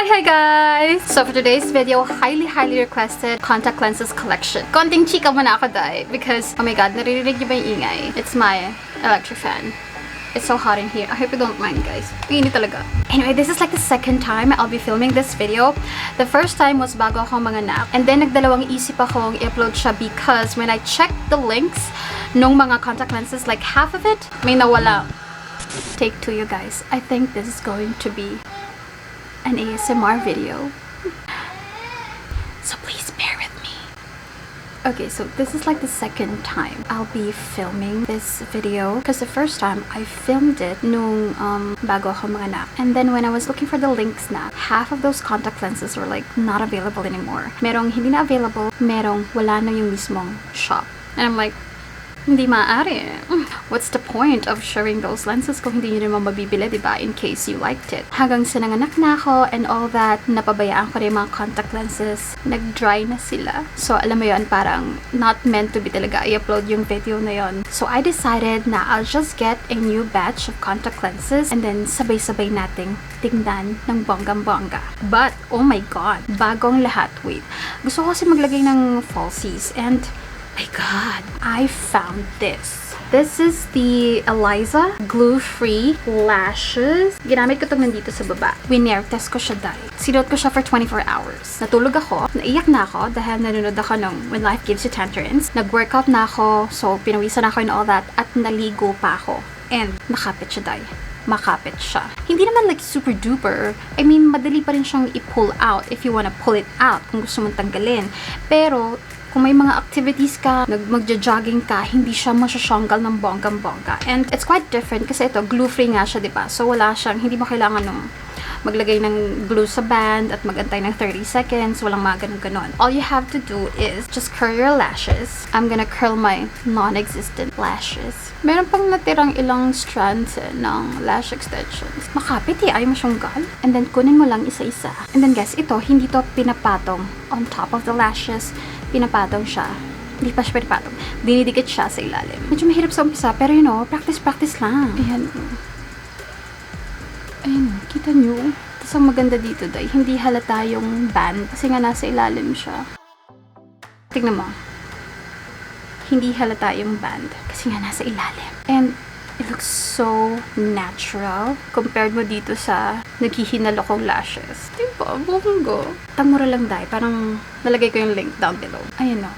Hi guys! So for today's video, highly requested contact lenses collection. Konting chika muna ako dahil because, oh my god, naririnig niyo ba yung ingay? It's my electric fan. It's so hot in here. I hope you don't mind, guys. Init talaga. Anyway, this is like the second time I'll be filming this video. The first time was bago ako manganak. And then nagdalawang isip akong i-upload siya because when I checked the links nung mga contact lenses, like half of it, may nawala. Take two, you guys. I think this is going to be an ASMR video. So please bear with me. Okay, so this is like the second time I'll be filming this video because the first time I filmed it nung bago ako manganak. And then when I was looking for the links na, half of those contact lenses were like not available anymore. Merong hindi na available, merong wala na yung mismong shop. And I'm like, hindi maaari. What's the point of sharing those lenses kung hindi nyo naman mabibili, diba? In case you liked it. Hanggang sa nanganak na ako and all that, napabayaan ko rin mga contact lenses. Nag-dry na sila. So, alam mo yun, parang not meant to be talaga i-upload yung video na yun. So, I decided na I'll just get a new batch of contact lenses and then sabay-sabay nating tingnan ng bonggang-bongga. But, oh my god, bagong lahat. Wait. Gusto ko kasi maglagay ng falsies and my god, I found this. This is the Eliza glue-free lashes. Ginamit ko ito nandito sa baba. Winare test ko siya dahil. Sinot ko siya for 24 hours. Natulog ako. Naiyak na ako dahil nanonood ako ng When Life Gives You Tangerines. Nag-workout na ako. So, pinawisan ako and all that. At naligo pa ako. And nakapit siya dahil. Makapit siya. Hindi naman like super duper. I mean, madali pa rin siyang i-pull out if you wanna pull it out kung gusto mong tanggalin. Pero, kung may mga activities ka, magja-jogging ka, hindi siya masyashanggal ng bonggang-bongga. And it's quite different kasi ito, glue-free nga siya, diba? So, wala siyang, hindi mo kailangan nung maglagay ng glue sa band at magantay ng 30 seconds. Walang mga ganun-ganon. All you have to do is just curl your lashes. I'm gonna curl my non-existent lashes. Meron pang natirang ilang strands ng lash extensions. Makapit ayaw mo siyang gal. And then, kunin mo lang isa-isa. And then, guys, ito, hindi to pinapatong on top of the lashes. Pinapatong siya. Hindi pa siya pinapatong. Dinidikit siya sa ilalim. Medyo mahirap sa umpisa, pero you know, practice lang. Ayan. Ayan, kita nyo. Tapos ang maganda dito, day, hindi halata yung band kasi nga nasa ilalim siya. Tignan mo. Hindi halata yung band kasi nga nasa ilalim. And it looks so natural compared mo dito sa naghihinalo kong lashes. Diba? Bonggo. Tamura lang dahil. Parang nalagay ko yung link down below. Ayan o.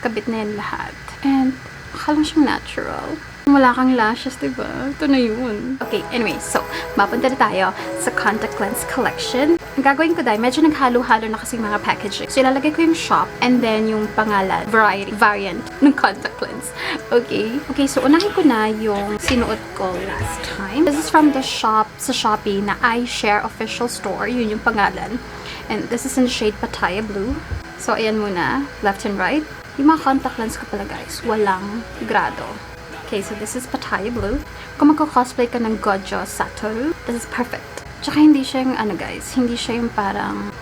Kabit na yan lahat. And akala siyang natural. Wala kang lashes, diba? Ito na yun. Okay, anyway. So, mapunta na tayo sa contact lens collection. Ang gagawin ko dahil, medyo naghalo-halo na kasi mga packaging. So, ilalagay ko yung shop and then yung pangalan, variant ng contact lens. Okay? Okay, so unahin ko na yung sinuot ko last time. This is from the shop sa Shopee na Eyeshare official store. Yun yung pangalan. And this is in the shade Pattaya Blue. So, ayan muna. Left and right. Yung mga contact lens ko pala, guys, walang grado. Okay, so this is Pattaya Blue. Kung magko-cosplay ka ng Gojo Satoru, this is perfect. Tsaka hindi siya yung, guys, hindi siya yung parang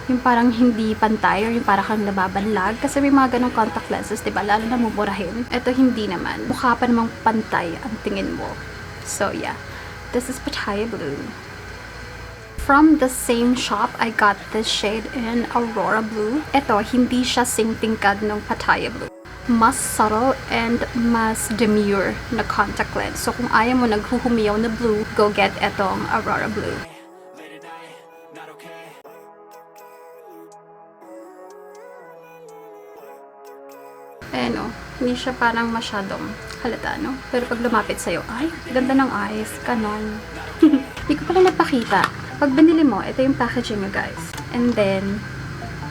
hindi pantay or yung parang kang nababanlag. Kasi may mga ganong contact lenses, diba? Lalo na mumurahin. Ito hindi naman. Mukha pa namang pantay ang tingin mo. So, yeah. This is Pattaya Blue. From the same shop, I got this shade in Aurora Blue. Ito, hindi siya sing-tingkad ng Pattaya Blue. Mas subtle and mas demure na contact lens. So, kung ayaw mo naghuhumiyaw na blue, go get etong Aurora Blue. Ayan o, hindi siya parang masyadong halata, no? Pero pag lumapit sa'yo, ay, ganda ng eyes, kanon. Hindi ko pala napakita. Pag binili mo, ito yung packaging mo, guys. And then,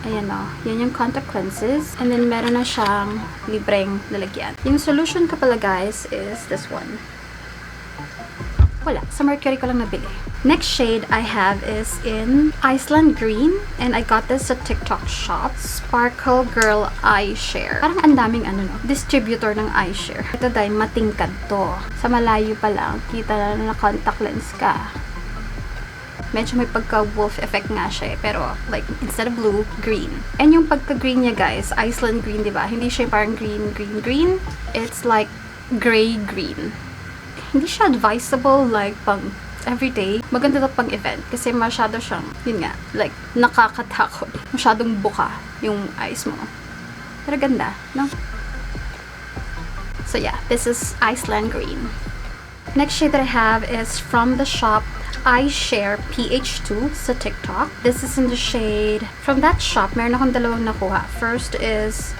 ayan o, yan yung contact lenses. And then, meron na siyang libreng lalagyan. Yung solution ko pala, guys, is this one. Wala. Sa Mercury ko lang nabili. Next shade I have is in Iceland Green. And I got this sa TikTok shop. Sparkle Girl Eyeshare. Parang ang daming distributor ng Eyeshare. Ito dahil matingkad to. Sa malayo pa lang, kita na contact lens ka. Medyo may pagka-wolf effect nga siya eh. Pero, like, instead of blue, green. And yung pagka-green niya, guys, Iceland green, diba? Hindi siya parang green. It's like gray-green. Hindi siya advisable, like, pang everyday, maganda to pang event. Kasi masyado siyang, yun nga, like, nakakatakot. Masyadong buka yung eyes mo. Pero ganda, no? So yeah, this is Iceland Green. Next shade that I have is from the shop Eyeshare PH2 sa TikTok. This is in the shade, from that shop, meron akong dalawang nakuha. First is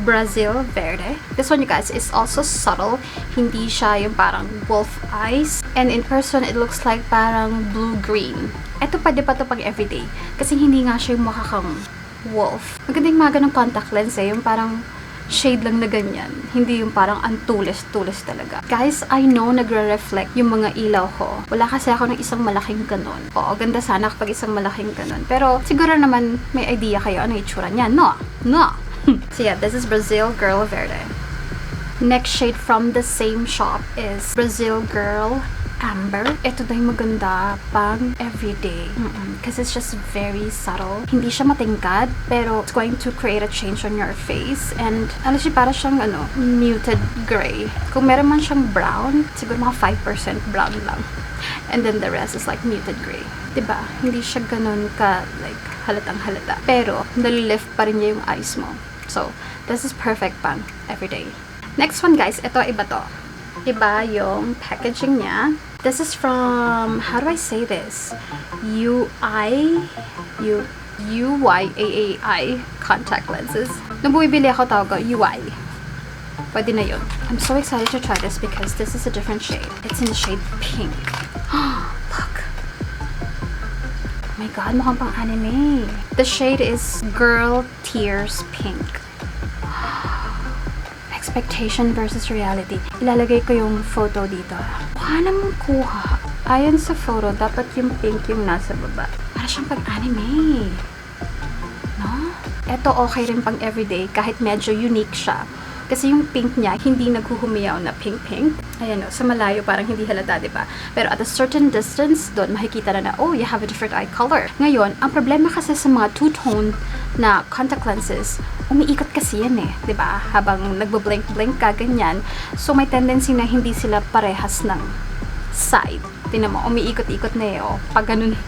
Brazil Verde. This one, you guys, is also subtle. Hindi siya yung parang wolf eyes. And in person, it looks like parang blue-green. Ito pwede pa to pang everyday. Kasi hindi nga siya yung mukha kang wolf. Maganda yung mga ganong contact lens eh. Yung parang shade lang na ganyan. Hindi yung parang antulis-tulis talaga. Guys, I know nagre-reflect yung mga ilaw ko. Wala kasi ako ng isang malaking ganon. Oo, ganda sana kapag isang malaking ganon. Pero siguro naman may idea kayo ano yung itsura niya. No! No! So yeah, this is Brazil Girl Verde. Next shade from the same shop is Brazil Girl Amber. Ito daw yung maganda pang everyday. Kasi it's just very subtle. Hindi siya matingkad, pero it's going to create a change on your face. And alam siya, para siyang muted gray. Kung meron man siyang brown, siguro mga 5% brown lang. And then the rest is like muted gray. Diba? Hindi siya ganun ka, like, halatang halata. Pero, nalilift pa rin niya yung eyes mo. So, this is perfect pang everyday. Next one, guys. Ito, iba to. Iba yung packaging niya. This is from, how do I say this? UAAI contact lenses. Nung bumibili ako, tawag ko, UI. Pwede na yun. I'm so excited to try this because this is a different shade. It's in the shade pink. Look. Oh my god, mukhang pang anime. The shade is Girl Tears Pink. Expectation versus reality. Ilalagay ko yung photo dito. Mukha namang kuha. Ayon sa photo, dapat yung pink yung nasa baba. Para siyang pag-anime. No? Ito okay rin pang everyday kahit medyo unique siya. Kasi yung pink niya, hindi naghuhumiyaw na pink-pink. Ayan o, sa malayo parang hindi halata, diba? Pero at a certain distance, doon makikita na oh, you have a different eye color. Ngayon, ang problema kasi sa mga two-tone na contact lenses, umiikot kasi yan eh, diba? Habang nagbo-blink-blink ka, ganyan. So, may tendency na hindi sila parehas ng side. Tingnan mo, umiikot-ikot na eh, oh. Pag ganun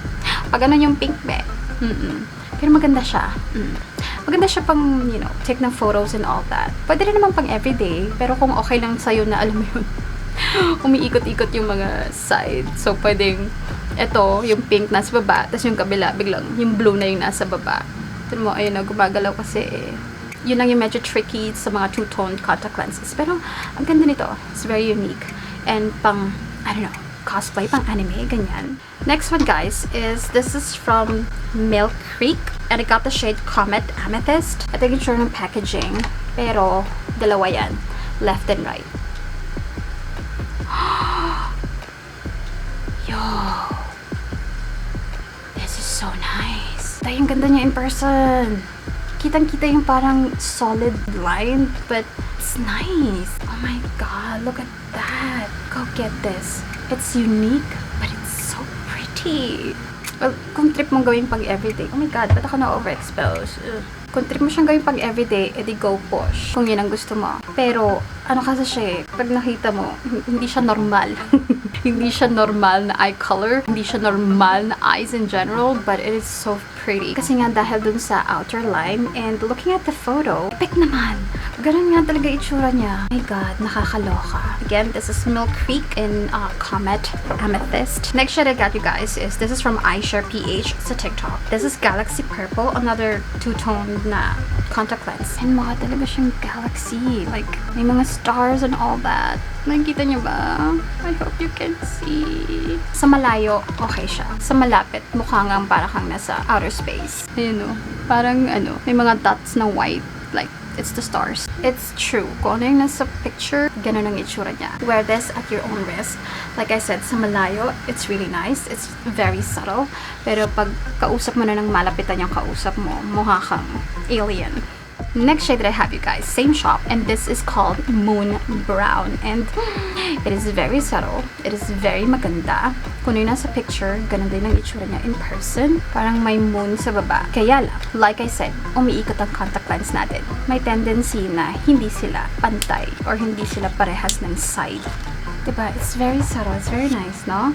yung pink be. Pero maganda siya. Maganda siya pang, you know, take ng photos and all that. Pwede rin naman pang everyday, pero kung okay lang sa'yo na, alam mo yun, umiikot-ikot yung mga side. So, pwedeng, ito, yung pink nasa baba, tapos yung kabila, biglang, yung blue na yung nasa baba. Tignan mo, ayun na, gumagalaw kasi, yun lang yung medyo tricky sa mga two-tone contact lenses. Pero, ang ganda nito. It's very unique. And pang, I don't know, cosplay, pang anime, ganyan. Next one, guys, is this is from Milk Creek. And I got the shade Comet Amethyst. Ito yung sure ng packaging. Pero, dalawa yan. Left and right. Yo! This is so nice. Ito yung ganda niya in person. Kitang-kita yung parang solid line, but it's nice. Oh my god, look at that. Go get this. It's unique, but it's so pretty. Well, kung trip mong gawin pag everyday, oh my god, ba't ako na-overexpose? Kung trip mo siyang gawin pag everyday, edi go push. Kung yun ang gusto mo. Pero, ano kasi siya eh, pag nakita mo, hindi siya normal. Hindi siya normal na eye color. Hindi siya normal na eyes in general, but it is so pretty. Kasi nga dahil dun sa outer line, and looking at the photo, epic naman. Ganun nga talaga itsura niya. Oh my god, nakakaloka. Again, this is Milk Creek in Comet Amethyst. Next shade I got, you guys, is this is from Eyeshare PH sa TikTok. This is Galaxy Purple, another two-tone na contact lens. And mukha talaga siyang galaxy. Like, may mga stars and all that. Nakikita niyo ba? I hope you can see. Sa malayo, okay siya. Sa malapit, mukha nga para kang nasa outer space. Ayun o. Parang ano, may mga dots na white. Like, it's the stars. It's true. Kung ano yung nasa picture, ganun ang itsura niya. Wear this at your own risk. Like I said, sa malayo, it's really nice. It's very subtle. Pero pag kausap mo na ng malapitan yung kausap mo, mukha kang alien. Next shade that I have, you guys, same shop, and this is called Moon Brown, and it is very subtle. It is very maganda. Kung yun nasa picture, ganun din ang itsura niya in person. Parang may moon sa baba. Kaya lang, like I said, umiikot ang contact lens natin. May tendency na hindi sila pantay or hindi sila parehas ng side. Diba? It's very subtle. It's very nice, no?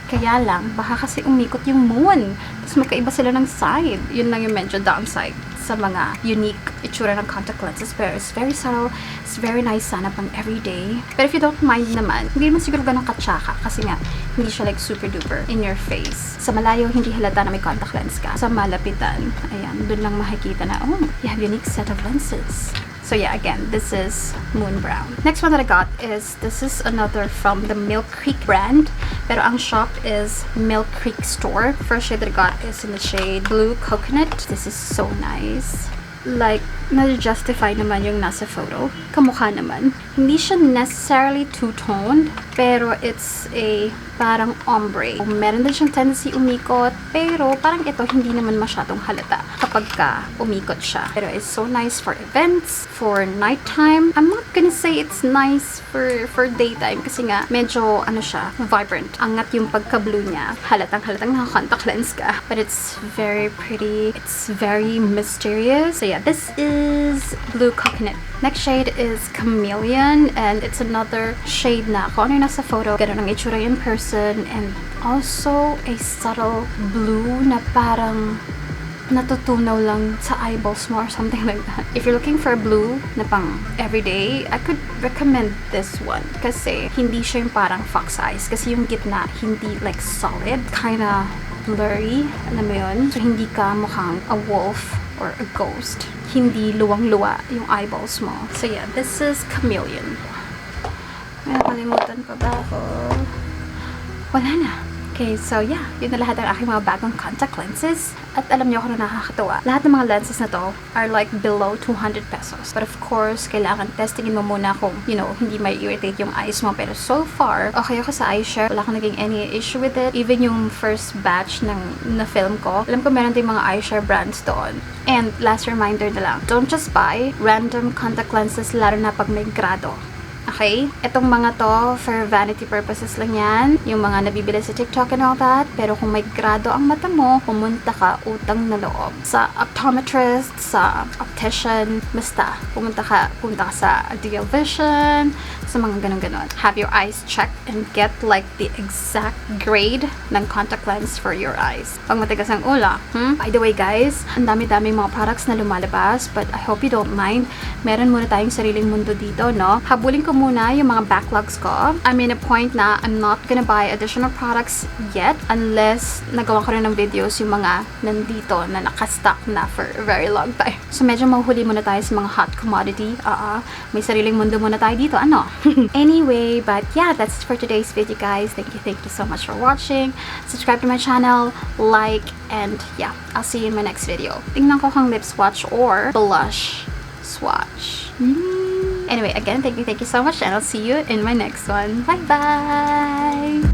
Kaya lang, baka kasi umikot yung moon. Tapos magkaiba sila ng side. Yun lang yung medyo downside sa mga unique itsura ng contact lenses. Pero it's very subtle. It's very nice sana pang everyday. But if you don't mind naman, hindi naman siguro ganun katsaka. Kasi nga, hindi siya like super duper in your face. Sa malayo, hindi halata na may contact lens ka. Sa malapitan, ayan, dun lang makikita na, oh, you have unique set of lenses. So yeah, again, this is Moon Brown. Next one that I got is, this is another from the Milk Creek brand. Pero ang shop is Milk Creek Store. First shade that I got is in the shade Blue Coconut. This is so nice. Like, na-justify naman yung nasa photo. Kamukha naman. Hindi siya necessarily two-toned, pero it's a parang ombre. Meron din siyang tendency umikot, pero parang ito hindi naman masyadong halata kapag ka umikot siya. Pero it's so nice for events, for nighttime. I'm not gonna say it's nice for daytime kasi nga medyo ano siya, vibrant. Angat yung pagka-blue niya. Halatang naka-contact lens ka. But it's very pretty. It's very mysterious. So yeah, this is Blue Coconut. Next shade is Chameleon, and it's another shade na kung ano yung nasa photo, ganun ang itsura in person, and also a subtle blue na parang natutunaw lang sa eyeballs mo or something like that. If you're looking for blue na pang everyday, I could recommend this one kasi hindi siya yung parang fox eyes, kasi yung gitna hindi like solid, kinda blurry, alam mo yun? So hindi ka mukhang a wolf or a ghost. Hindi luwang-luwa yung eyeballs mo. So yeah, this is Chameleon. May nakalimutan pa ba ako? Wala na. Okay, so yeah, yun na lahat ng aking mga bagong contact lenses. At alam niyo ako na nakakatawa. Lahat ng mga lenses na to are like below 200 pesos. But of course, kailangan testingin mo muna kung, you know, hindi may irritate yung eyes mo. Pero so far, okay ako sa Eyeshare. Wala akong naging any issue with it. Even yung first batch ng na-film ko, alam ko meron din mga Eyeshare brands doon. And last reminder na lang, don't just buy random contact lenses, lalo na pag may grado. Okay? Itong mga to, for vanity purposes lang yan. Yung mga nabibili sa TikTok and all that. Pero kung may grado ang mata mo, pumunta ka utang na loob. Sa optometrist, sa optician, basta. Pumunta ka sa Ideal Vision, sa mga ganon-ganon. Have your eyes checked and get like the exact grade ng contact lens for your eyes. Pag matigas ang ula. By the way guys, ang dami-dami mga products na lumalabas, but I hope you don't mind. Meron muna tayong sariling mundo dito, no? Habulin ko muna yung mga backlogs ko. I'm in a point na I'm not gonna buy additional products yet unless nagawa ko rin ng videos yung mga nandito na nakastock na for a very long time. So medyo mahuhuli muna tayo sa mga hot commodity. May sariling mundo muna tayo dito. Ano? Anyway, but yeah, that's it for today's video guys. Thank you so much for watching. Subscribe to my channel, like, and yeah, I'll see you in my next video. Tingnan ko kung lip swatch or blush swatch. Anyway, again, thank you so much, and I'll see you in my next one. Bye bye.